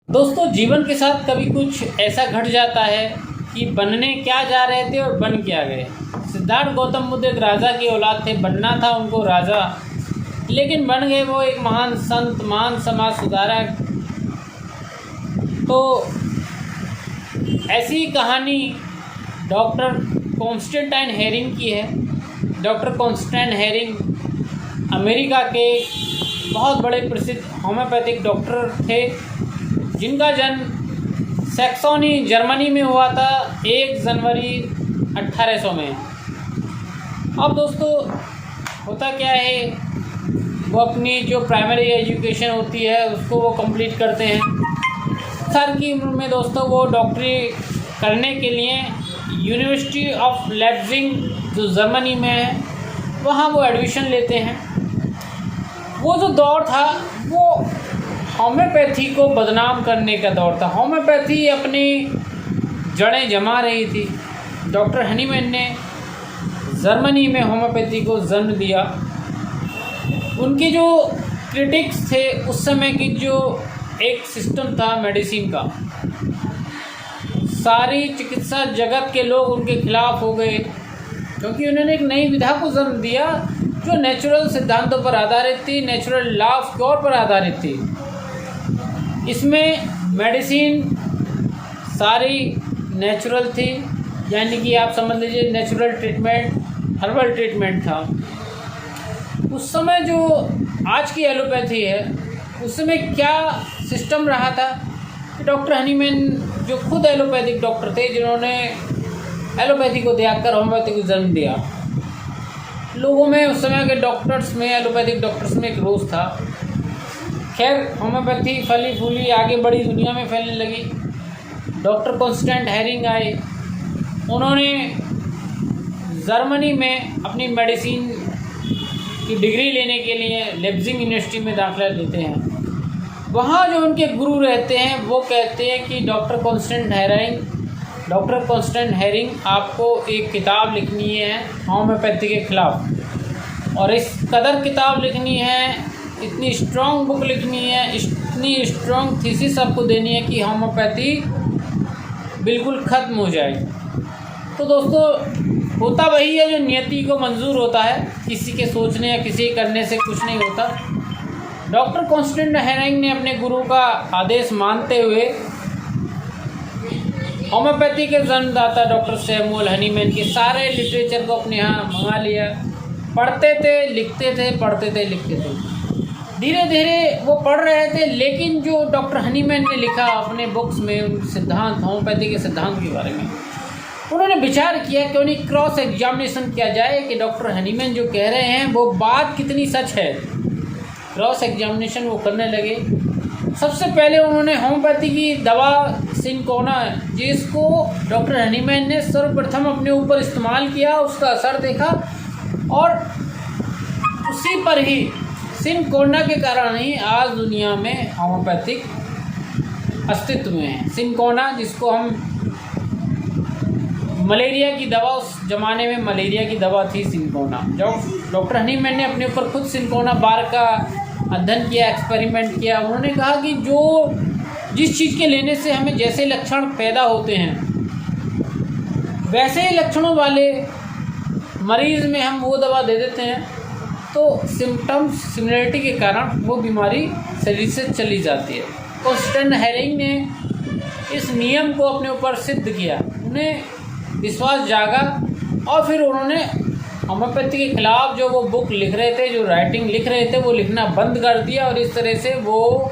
दोस्तों, जीवन के साथ कभी कुछ ऐसा घट जाता है कि बनने क्या जा रहे थे और बन क्या गए। सिद्धार्थ गौतम बुद्ध एक राजा की औलाद थे, बनना था उनको राजा, लेकिन बन गए वो एक महान संत, महान समाज सुधारक। तो ऐसी कहानी डॉक्टर कॉन्स्टेंटाइन हेरिंग की है। डॉक्टर कॉन्स्टेंटाइन हेरिंग अमेरिका के बहुत बड़े प्रसिद्ध होम्योपैथिक डॉक्टर थे, जिनका जन्म सैक्सोनी जर्मनी में हुआ था 1 जनवरी 1800 में। अब दोस्तों, होता क्या है, वो अपनी जो प्राइमरी एजुकेशन होती है उसको वो कंप्लीट करते हैं। 7 साल की उम्र में दोस्तों वो डॉक्टरी करने के लिए यूनिवर्सिटी ऑफ लेप्जिग जो जर्मनी में है वहाँ वो एडमिशन लेते हैं। वो जो दौर था वो होम्योपैथी को बदनाम करने का दौर था। होम्योपैथी अपनी जड़ें जमा रही थी। डॉक्टर हनीमैन ने जर्मनी में होम्योपैथी को जन्म दिया। उनके जो क्रिटिक्स थे उस समय की जो एक सिस्टम था मेडिसिन का, सारी चिकित्सा जगत के लोग उनके खिलाफ हो गए, क्योंकि उन्होंने एक नई विधा को जन्म दिया जो नेचुरल सिद्धांतों पर आधारित थी, नेचुरल लॉ ऑफ क्योर पर आधारित थी। इसमें मेडिसिन सारी नेचुरल थी, यानी कि आप समझ लीजिए नेचुरल ट्रीटमेंट, हर्बल ट्रीटमेंट था। उस समय जो आज की एलोपैथी है, उस समय क्या सिस्टम रहा था कि डॉक्टर हनीमैन जो खुद एलोपैथिक डॉक्टर थे, जिन्होंने एलोपैथी को त्याग कर होम्योपैथी को जन्म दिया, लोगों में उस समय के डॉक्टर्स में, एलोपैथिक डॉक्टर्स में एक रोष था। खैर, होम्योपैथी फली फूली आगे बड़ी दुनिया में फैलने लगी। डॉक्टर कॉन्स्टेंटाइन हेरिंग आए, उन्होंने जर्मनी में अपनी मेडिसिन की डिग्री लेने के लिए लेप्जिग यूनिवर्सिटी में दाखिला लेते हैं। वहाँ जो उनके गुरु रहते हैं वो कहते हैं कि डॉक्टर कॉन्स्टेंटाइन हेरिंग आपको एक किताब लिखनी है होम्योपैथी के खिलाफ, और इस कदर किताब लिखनी है, इतनी स्ट्रॉन्ग बुक लिखनी है, इतनी स्ट्रॉन्ग थीसिस आपको देनी है कि होम्योपैथी बिल्कुल ख़त्म हो जाए। तो दोस्तों, होता वही है जो नियति को मंजूर होता है, किसी के सोचने या किसी करने से कुछ नहीं होता। डॉक्टर कॉन्स्टेंटाइन हेरिंग ने अपने गुरु का आदेश मानते हुए होम्योपैथी के जन्मदाता डॉक्टर सैमुअल हनीमैन के सारे लिटरेचर को अपने यहाँ मंगा लिया। पढ़ते थे, लिखते थे, पढ़ते थे, लिखते थे। धीरे धीरे वो पढ़ रहे थे, लेकिन जो डॉक्टर हनीमैन ने लिखा अपने बुक्स में, उन सिद्धांत, होम्योपैथी के सिद्धांत के बारे में, उन्होंने विचार किया क्यों नहीं क्रॉस एग्जामिनेशन किया जाए कि डॉक्टर हनीमैन जो कह रहे हैं वो बात कितनी सच है। क्रॉस एग्जामिनेशन वो करने लगे। सबसे पहले उन्होंने होम्योपैथी की दवा सिनकोना, जिसको डॉक्टर हनीमैन ने सर्वप्रथम अपने ऊपर इस्तेमाल किया, उसका असर देखा, और उसी पर ही सिनकोना के कारण ही आज दुनिया में होम्योपैथिक अस्तित्व में है। सिनकोना, जिसको हम मलेरिया की दवा, उस ज़माने में मलेरिया की दवा थी सिनकोना। जब डॉक्टर हनीमैन ने अपने ऊपर खुद सिनकोना बार का अध्ययन किया, एक्सपेरिमेंट किया, उन्होंने कहा कि जिस चीज़ के लेने से हमें जैसे लक्षण पैदा होते हैं, वैसे ही लक्षणों वाले मरीज़ में हम वो दवा दे देते हैं, तो सिम्टम्स सिमिलरिटी के कारण वो बीमारी शरीर से चली जाती है। कॉन्स्टेंटाइन हेरिंग ने इस नियम को अपने ऊपर सिद्ध किया, उन्हें विश्वास जागा, और फिर उन्होंने होम्योपैथी के खिलाफ जो वो बुक लिख रहे थे, जो राइटिंग लिख रहे थे, वो लिखना बंद कर दिया। और इस तरह से वो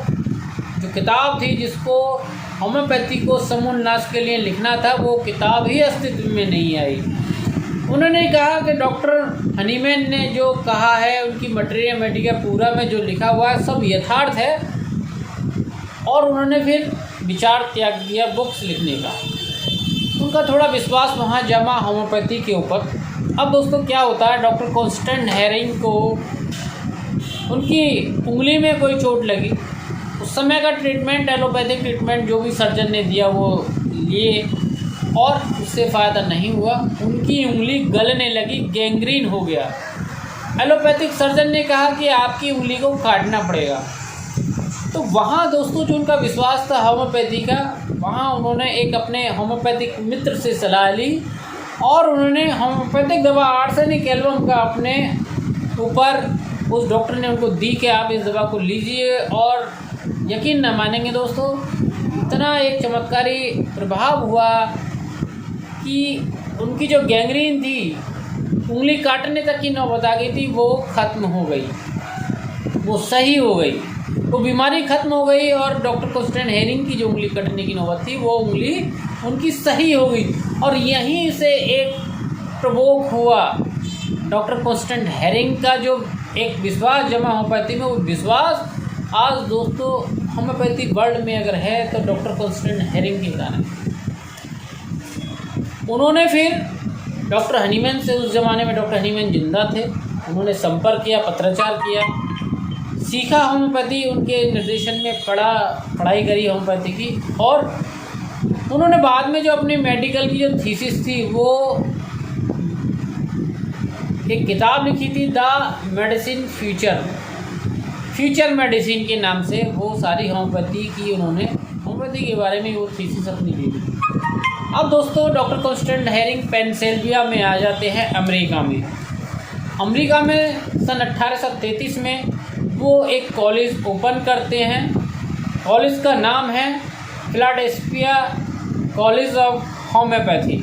जो किताब थी, जिसको होम्योपैथी को समूलनाश के लिए लिखना था, वो किताब ही अस्तित्व में नहीं आई। उन्होंने कहा कि डॉक्टर हनीमैन ने जो कहा है, उनकी मटेरिया मेडिका पूरा में जो लिखा हुआ है सब यथार्थ है, और उन्होंने फिर विचार त्याग दिया बुक्स लिखने का। उनका थोड़ा विश्वास वहाँ जमा होम्योपैथी के ऊपर। अब दोस्तों, क्या होता है, डॉक्टर कॉन्स्टेंटाइन हेरिंग को उनकी उंगली में कोई चोट लगी। उस समय का ट्रीटमेंट, एलोपैथिक ट्रीटमेंट जो भी सर्जन ने दिया वो लिए, और उससे फ़ायदा नहीं हुआ। उनकी उंगली गलने लगी, गैंग्रीन हो गया। एलोपैथिक सर्जन ने कहा कि आपकी उंगली को काटना पड़ेगा। तो वहाँ दोस्तों जो उनका विश्वास था होम्योपैथी का, वहाँ उन्होंने एक अपने होम्योपैथिक मित्र से सलाह ली और उन्होंने होम्योपैथिक दवा आर्सेनिक एल्बम का अपने ऊपर, उस डॉक्टर ने उनको दी कि आप इस दवा को लीजिए, और यकीन न मानेंगे दोस्तों, इतना एक चमत्कारी प्रभाव हुआ कि उनकी जो गैंग्रीन थी, उंगली काटने तक की नौबत आ गई थी, वो ख़त्म हो गई, वो सही हो गई, वो बीमारी ख़त्म हो गई। और डॉक्टर कॉन्स्टेंट हेरिंग की जो उंगली कटने की नौबत थी, वो उंगली उनकी सही हो गई। और यहीं से एक प्रवोक हुआ डॉक्टर कॉन्स्टेंट हेरिंग का जो एक विश्वास जमा होम्योपैथी में, वो विश्वास आज दोस्तों होम्योपैथी वर्ल्ड में अगर है तो डॉक्टर कॉन्स्टेंट हेरिंग के कारण। उन्होंने फिर डॉक्टर हनीमैन से, उस ज़माने में डॉक्टर हनीमैन जिंदा थे, उन्होंने संपर्क किया, पत्राचार किया, सीखा होम्योपैथी, उनके निर्देशन में पढ़ाई करी होम्योपैथी की। और उन्होंने बाद में जो अपनी मेडिकल की जो थीसिस थी, वो एक किताब लिखी थी, द मेडिसिन फ्यूचर मेडिसिन के नाम से। वो सारी होम्योपैथी की उन्होंने, होम्योपैथी के बारे में वो थीसिस अपनी ली थी। अब दोस्तों डॉक्टर कॉन्स्टेंट हेरिंग पेंसिल्वेनिया में आ जाते हैं, अमेरिका में सन 1833 में वो एक कॉलेज ओपन करते हैं। कॉलेज का नाम है फिलाडेल्फिया कॉलेज ऑफ होम्योपैथी,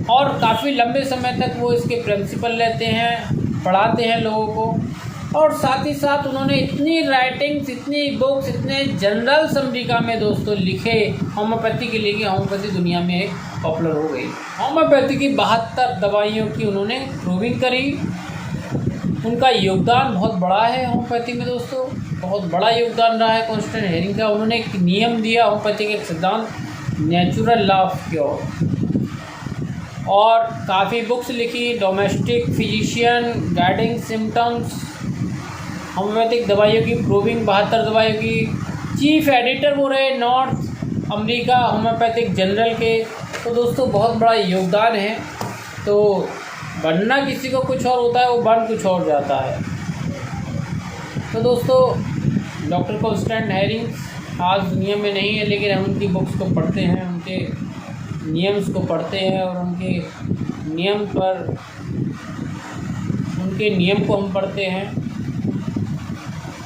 और काफ़ी लंबे समय तक वो इसके प्रिंसिपल रहते हैं, पढ़ाते हैं लोगों को। और साथ ही साथ उन्होंने इतनी राइटिंग्स, इतनी बुक्स, इतने जर्नल्स अमेरिका में दोस्तों लिखे होम्योपैथी के लिए कि होम्योपैथी दुनिया में एक पॉपुलर हो गई। होम्योपैथी की 72 दवाइयों की उन्होंने प्रूविंग करी। उनका योगदान बहुत बड़ा है होम्योपैथी में दोस्तों, बहुत बड़ा योगदान रहा है कॉन्स्टेंट हेरिंग का। उन्होंने एक नियम दिया होम्योपैथी का, एक सिद्धांत, नेचुरल लॉ ऑफ क्योर, और काफ़ी बुक्स लिखी, domestic physician, guiding symptoms, homeopathic दवाइयों की प्रूविंग, 72 दवाइयों की। चीफ एडिटर वो रहे नॉर्थ अमेरिका होम्योपैथिक जर्नल के। तो दोस्तों बहुत बड़ा योगदान है। तो बनना किसी को कुछ और होता है, वो बन कुछ और जाता है। तो दोस्तों डॉक्टर कॉन्स्टेंट हेरिंग आज दुनिया में नहीं है, लेकिन हम उनकी बुक्स को पढ़ते हैं, उनके नियम्स को पढ़ते हैं, और उनके नियम को हम पढ़ते हैं,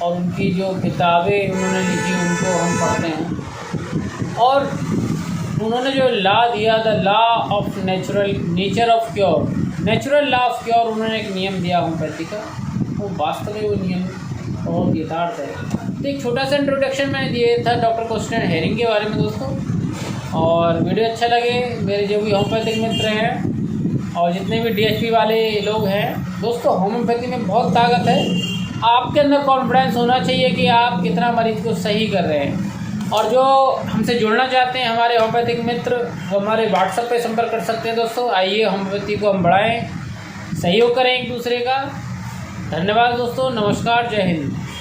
और उनकी जो किताबें उन्होंने लिखी उनको हम पढ़ते हैं। और उन्होंने जो लॉ दिया, the law of nature of cure, natural law of cure, उन्होंने एक नियम दिया होम्योपैथी का, वो वास्तव में वो नियम बहुत यथार्थ है। तो एक छोटा सा इंट्रोडक्शन मैंने दिया था डॉक्टर कॉन्स्टेंट हेरिंग के बारे में दोस्तों। और वीडियो अच्छा लगे, मेरे जो भी होम्योपैथिक मित्र हैं और जितने भी DHP वाले लोग हैं दोस्तों, होम्योपैथी में बहुत ताकत है। आपके अंदर कॉन्फिडेंस होना चाहिए कि आप कितना मरीज़ को सही कर रहे हैं। और जो हमसे जुड़ना चाहते हैं हमारे होम्योपैथिक मित्र, वो हमारे व्हाट्सएप पे संपर्क कर सकते हैं दोस्तों। आइए होम्योपैथी को हम बढ़ाएं, सहयोग करें एक दूसरे का। धन्यवाद दोस्तों, नमस्कार, जय हिंद।